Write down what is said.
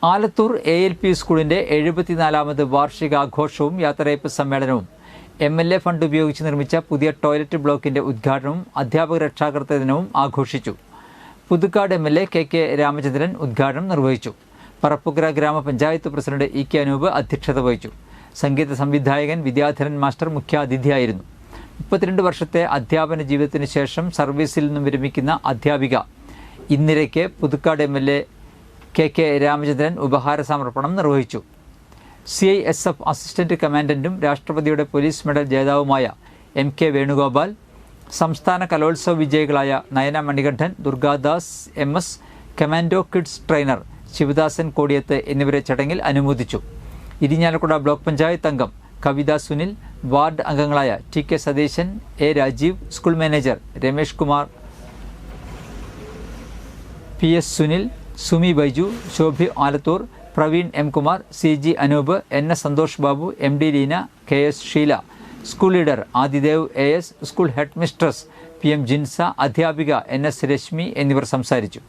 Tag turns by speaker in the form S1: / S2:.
S1: Alathur ALP സ്കൂളിന്റെ 74ാമത് വാർഷികാഘോഷവും യാത്രയയപ്പ് സമ്മേളനവും MLA ഫണ്ട് ഉപയോഗിച്ച് നിർമ്മിച്ച പുതിയ ടോയ്ലറ്റ് ബ്ലോക്കിന്റെ ഉദ്ഘാടനവും അധ്യാപക രക്ഷാകർതൃ ദിനവും ആഘോഷിച്ചു. പുതുക്കാട് MLA KK രാമചന്ദ്രൻ ഉദ്ഘാടനം നിർവഹിച്ചു. പറപ്പുകര ഗ്രാമപഞ്ചായത്ത് പ്രസിഡന്റ് EK അനൂപ് അധ്യക്ഷത വഹിച്ചു. സംഗീത സംവിധായകൻ വിദ്യാധരൻ മാസ്റ്റർ മുഖ്യാതിഥിയായിരുന്നു. 32 വർഷത്തെ അധ്യാപന ജീവിതത്തിന് ശേഷം സർവീസിൽ നിന്നും വിരമിക്കുന്ന അധ്യാപിക ഇന്ദിരയ്ക്ക് പുതുക്കാട് MLA KK രാമചന്ദ്രൻ ഉപഹാര സമർപ്പണം നിർവഹിച്ചു. CISF അസിസ്റ്റന്റ് കമാൻഡന്റും രാഷ്ട്രപതിയുടെ പോലീസ് മെഡൽ ജേതാവുമായ MK വേണുഗോപാൽ, സംസ്ഥാന കലോത്സവ വിജയികളായ Nayana Manikandan, Durgadas MS, commando kids trainer Sivadasan Kodiyath എന്നിവരെ ചടങ്ങിൽ അനുമോദിച്ചു. ഇരിഞ്ഞാലക്കുട ബ്ലോക്ക് പഞ്ചായത്ത് അംഗം കവിത സുനിൽ, വാർഡ് അംഗങ്ങളായ TK Satheeshan, A Rajeev, school manager Ramesh Kumar, PS Sunil, Sumi Baiju, Shobhi Alathur, Praveen M Kumar, CG Anoop, NS Santhosh Babu, MD Leena, KS Sheela, school leader Adidev AS, school head mistress PM Jinsa, അധ്യാപിക NS രശ്മി എന്നിവർ സംസാരിച്ചു.